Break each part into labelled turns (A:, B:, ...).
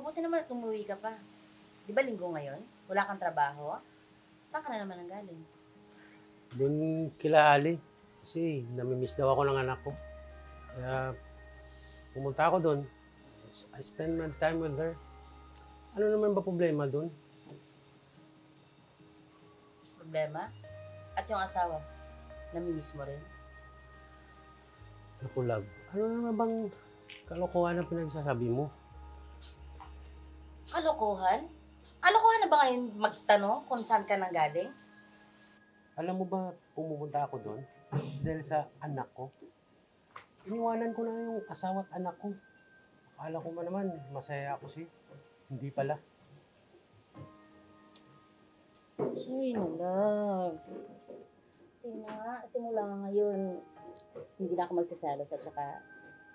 A: mabuti naman at umuwi ka pa. Di ba linggo ngayon? Wala kang trabaho? Saan ka na naman ang galing?
B: Doon kila Ali. Kasi namimiss daw ako ng anak ko. Kaya pumunta ako doon. I spend my time with her. Ano naman ba problema doon?
A: Problema? At yung asawa, namimiss mo rin?
B: Naku, love. Ano naman bang kalokohan ang pinagsasabi mo?
A: Kalokohan? Kalokohan na ba ngayon magtanong kung saan ka nang galing?
B: Alam mo ba, pumupunta ako doon dahil sa anak ko. Iniwanan ko na yung asawa at anak ko. Akala ko ba naman, masaya ako siya. Hindi pala.
A: Sorry na, love. Kasi nga, simula ngayon, hindi na ako magsasalos at saka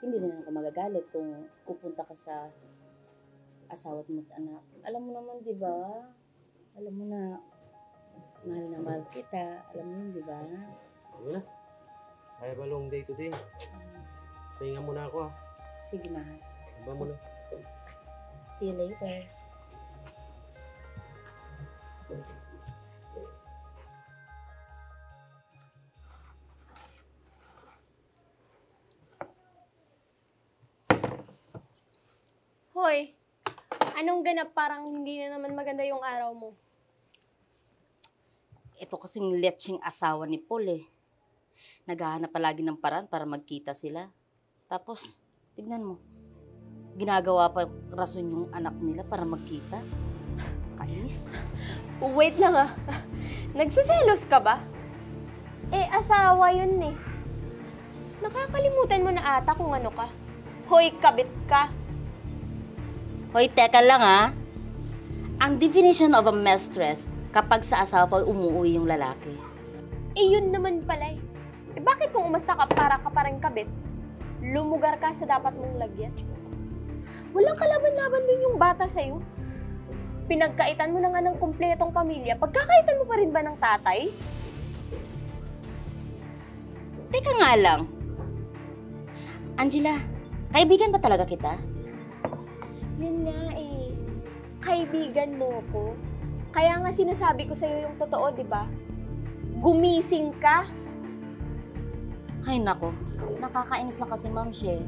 A: hindi na ako magagalit kung pupunta ka sa asawa mo at anak. Alam mo naman, di ba? Alam mo na, mahal kita. Alam mo yun, di ba?
B: Ano na? I have a long day today. Pahinga muna ako, ha.
A: Sige, mahal.
B: Aba mo na.
A: See you later.
C: Hoy, anong ganap parang hindi na naman maganda yung araw mo?
A: Ito kasing leching asawa ni Paul eh. Naghahanap palagi ng paraan para magkita sila. Tapos, tignan mo. Ginagawa pa rason yung anak nila para magkita. Kainis.
C: Wait lang ah. Nagsiselos ka ba? Eh, asawa yun eh. Nakakalimutan mo na ata kung ano ka. Hoy, kabit ka.
A: Hoy, teka lang ha. Ang definition of a mistress kapag sa asawa pa umuwi yung lalaki.
C: Eh, yun naman pala eh. Eh, bakit kung umasta ka para ka parang kabit, lumugar ka sa dapat mong lagyan? Walang kalaban-laban dun yung bata sa'yo. Pinagkaitan mo na nga ng kumpletong pamilya, pagkakaitan mo pa rin ba ng tatay?
A: Teka nga lang. Angela, kaibigan ba talaga kita?
C: Yun nga eh. Kaibigan mo ko. Kaya nga sinasabi ko sa'yo yung totoo, di ba? Gumising ka.
A: Ay nako, nakakainis lang kasi Ma'am She.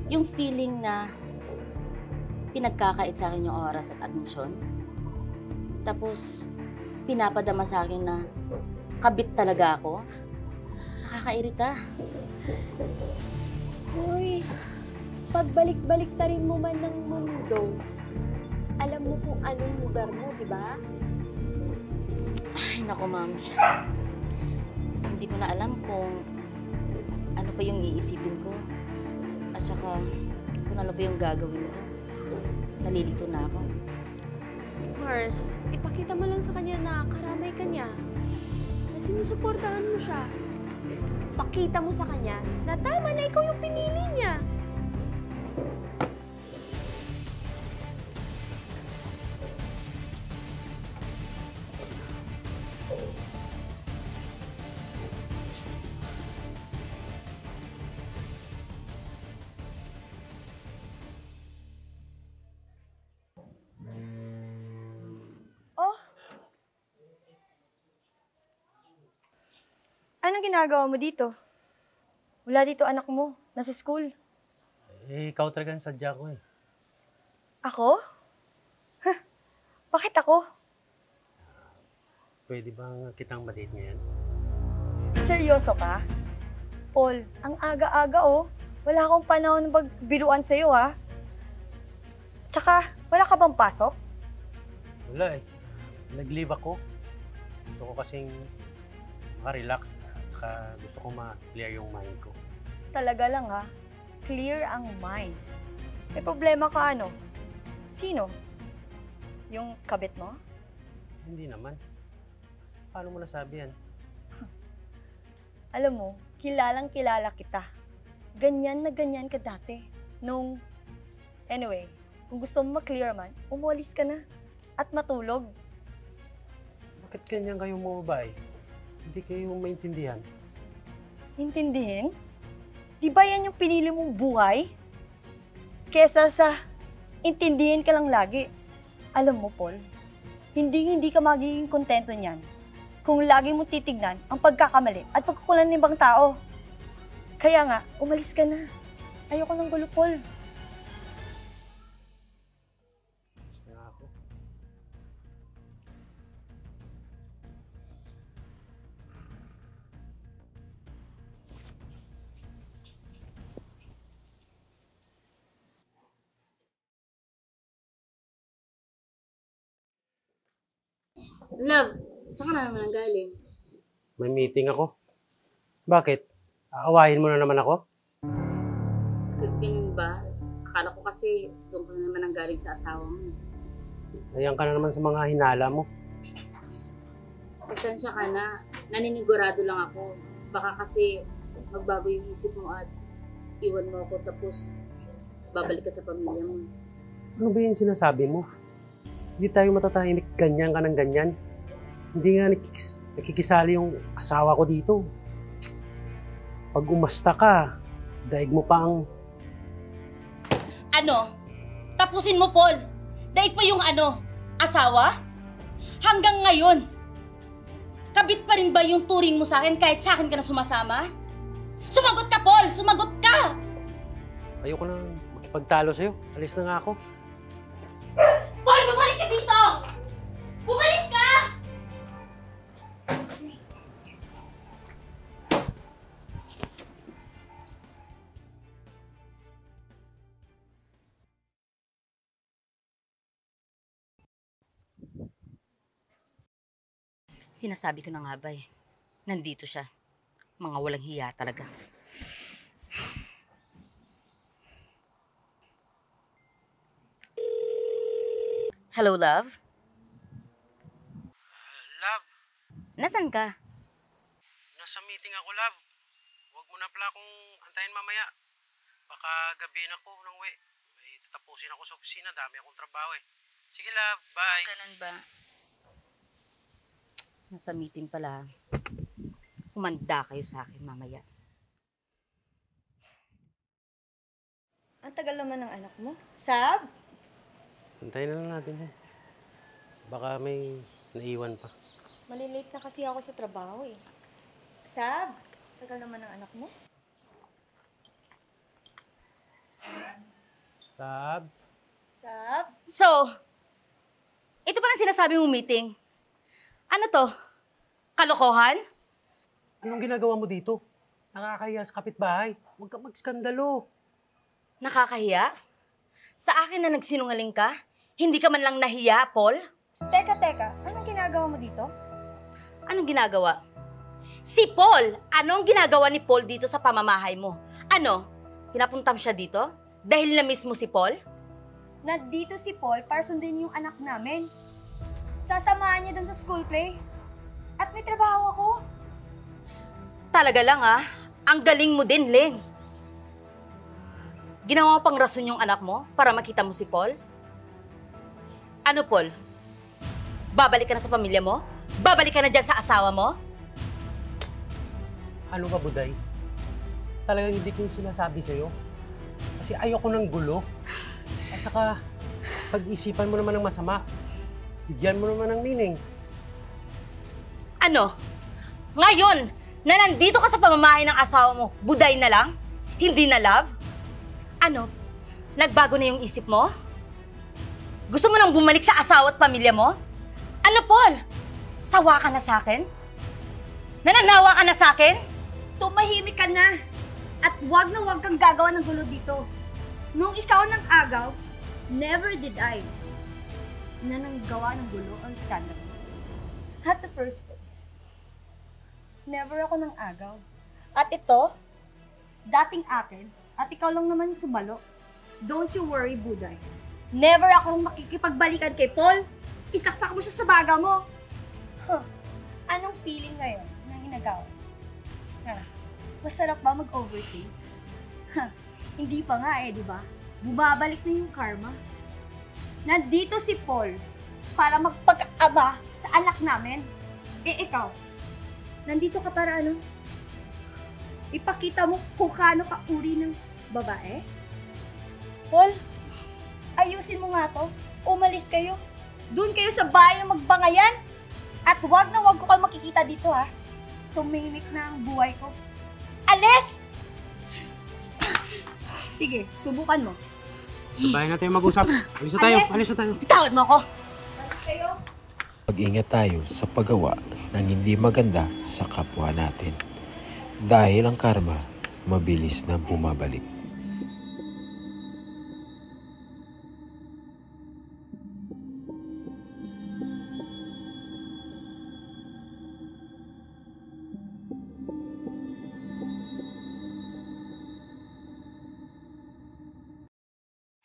A: Yung feeling na pinagkakait sa akin yung oras at atensyon. Tapos, pinapadama sa akin na kabit talaga ako. Nakakairita.
C: Uy, pagbalik-balik ta rin mo man ng mundo, alam mo kung anong lugar mo, di ba?
A: Ay nako Ma'am She. Hindi ko na alam kung ano pa yung iisipin ko. At saka, kung ano pa yung gagawin ko. Nalilito na ako.
C: Mars, ipakita mo lang sa kanya na karamay ka niya. Na sinusuportahan mo siya. Pakita mo sa kanya na tama na ikaw yung pinili niya.
D: Oh! Anong ginagawa mo dito? Wala dito anak mo. Nasa school.
B: Eh, ikaw talaga ang sadya ko eh.
D: Ako? Huh, bakit ako?
B: Pwede bang kitang ma-date ngayon?
D: Seryoso ka? Paul, ang aga-aga oh. Wala akong panahon ng pagbiruan sa'yo ha. Tsaka, wala ka bang pasok?
B: Wala eh. Nag-leave ako. Gusto ko kasing makarelax at saka gusto ko ma-clear yung mind ko.
D: Talaga lang ha. Clear ang mind. May problema ka ano? Sino? Yung kabit mo?
B: Hindi naman. Paano mo nasabi yan?
D: Alam mo, kilalang kilala kita. Ganyan na ganyan ka dati. Anyway, kung gusto mo ma-clear man, umalis ka na. At matulog.
B: Bakit ganyan kayong mga babae? Hindi kayo maintindihan.
D: Intindihin? Di ba yan yung pinili mong buhay? Kesa sa intindihin ka lang lagi. Alam mo, Paul, hindi ka magiging kontento niyan kung lagi mo titignan ang pagkakamali at pagkukulan ng ibang tao. Kaya nga, umalis ka na. Ayoko ng gulo, Paul.
B: Basta nga ako.
A: Love, saan ka na naman ang galing?
B: May meeting ako. Bakit? Aawahin mo na naman ako?
A: Ganun ba? Akala ko kasi doon ka na naman ang galing sa asawa mo.
B: Ayan ka na naman sa mga hinala mo.
A: Pasensya ka na. Naninigurado lang ako. Baka kasi magbago yung isip mo at iwan mo ako tapos babalik ka sa pamilya mo.
B: Ano ba yung sinasabi mo? Hindi tayo matatahimik ganyan ka ng ganyan. Hindi nga nakikisali yung asawa ko dito. Pag umasta ka, daig mo pa ang...
E: Ano? Tapusin mo, Paul. Daig pa yung ano? Asawa? Hanggang ngayon, kabit pa rin ba yung turing mo sa akin kahit sa akin ka na sumasama? Sumagot ka, Paul! Sumagot ka!
B: Ayoko na makipagtalo sa'yo. Alis na nga ako.
E: Paul, bumalik ka dito! Bumalik ka!
A: Sinasabi ko na nga ba eh. Nandito siya. Mga walang hiya talaga. Hello, love?
B: Love,
A: Nasaan ka?
B: nasa meeting ako, love. Huwag mo na pala akong antayin mamaya. Baka gabihin ako ng uwi. May tatapusin ako sa opisina. Dami akong trabaho eh. Sige, love. Bye.
A: Ganun ba? Nasa meeting pala. Humanda kayo sa akin mamaya.
D: Ang tagal naman ng anak mo. Sab?
B: Antayin na lang natin eh. Baka may naiwan pa.
D: Malilate na kasi ako sa trabaho eh. Sab? Tagal naman ng anak mo.
B: Sab?
D: Sab?
A: So, ito pa ang sinasabi mong meeting. Ano to? Kalokohan?
B: Anong ginagawa mo dito? Nakakahiya sa kapitbahay. Huwag ka magskandalo.
A: Nakakahiya? Sa akin na nagsinungaling ka? Hindi ka man lang nahiya, Paul?
D: Teka, anong ginagawa mo dito?
A: Anong ginagawa? Si Paul! Anong ginagawa ni Paul dito sa pamamahay mo? Ano? Pinapuntam siya dito? Dahil na-miss mo si Paul?
D: Nandito si Paul para sundin yung anak namin. Sasamahan niya dun sa school play. At may trabaho ako.
A: Talaga lang ah. Ang galing mo din, Leng. Ginawa pang rason yung anak mo para makita mo si Paul? Ano, Paul? Babalik ka na sa pamilya mo? Babalik ka na dyan sa asawa mo?
B: Ano ba, Buday? Talagang hindi ko sinasabi sa'yo. Kasi ayoko ng gulo. At saka, pag-isipan mo naman ng masama. Bigyan mo naman ng meaning.
A: Ano? Ngayon, na nandito ka sa pamamahay ng asawa mo, buday na lang? Hindi na love? Ano? Nagbago na yung isip mo? Gusto mo nang bumalik sa asawa at pamilya mo? Ano, Paul? Sawa ka na sa akin? Nananawa ka na sa akin?
D: Tumahimik ka na. At wag na wag kang gagawa ng gulo dito. Nung ikaw nang agaw, never did I na nang gawa ng gulo or scandal. At the first place, never ako nang agaw. At ito, dating akin, at ikaw lang naman sumalo. Don't you worry, Buday. Never akong makikipagbalikan kay Paul. Isaksak mo siya sa baga mo. Huh. Anong feeling ngayon na inagawa? Masarap ba mag-overthink? Hindi pa nga eh, di ba? Bumabalik na yung karma. Nandito si Paul para magpag-ama sa anak namin. Eh ikaw, nandito ka para ano? Ipakita mo kung kaano ka uri ng babae? Paul, ayusin mo nga to. Umalis kayo. Doon kayo sa bahay ng magbangayan. At wag na wag ko kayo makikita dito ha. Tumimik na ang buhay ko. Alis! Sige, subukan mo.
B: Sabay na tayo mag-usap. Alis na tayo, alis na tayo.
E: Bitawad mo ako!
D: Alis kayo.
F: Mag-ingat tayo sa paggawa ng hindi maganda sa kapwa natin. Dahil ang karma, mabilis na bumabalik.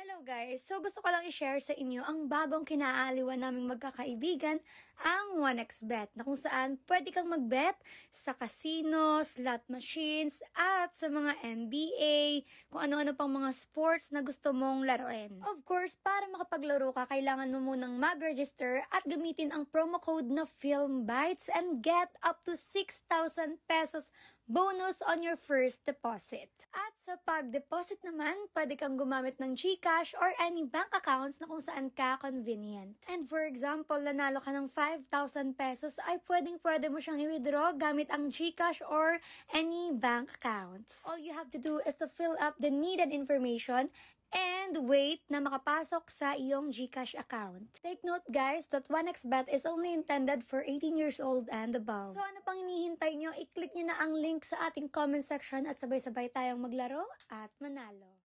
G: Hello guys! So gusto ko lang i-share sa inyo ang bagong kinaaliwan naming magkakaibigan, ang 1xBet, na kung saan pwede kang mag-bet sa casino, slot machines, at sa mga NBA, kung ano-ano pang mga sports na gusto mong laruin. Of course, para makapaglaro ka, kailangan mo munang mag-register at gamitin ang promo code na FilmBites and get up to 6,000 pesos bonus on your first deposit. At sa pag-deposit naman, pwede kang gumamit ng GCash or any bank accounts na kung saan ka convenient. And for example, nanalo ka ng 5,000 pesos ay pwede mo siyang i-withdraw gamit ang GCash or any bank accounts. All you have to do is to fill up the needed information and wait na makapasok sa iyong GCash account. Take note guys that 1xBet is only intended for 18 years old and above. So ano pang hinihintay nyo? I-click nyo na ang link sa ating comment section at sabay-sabay tayong maglaro at manalo.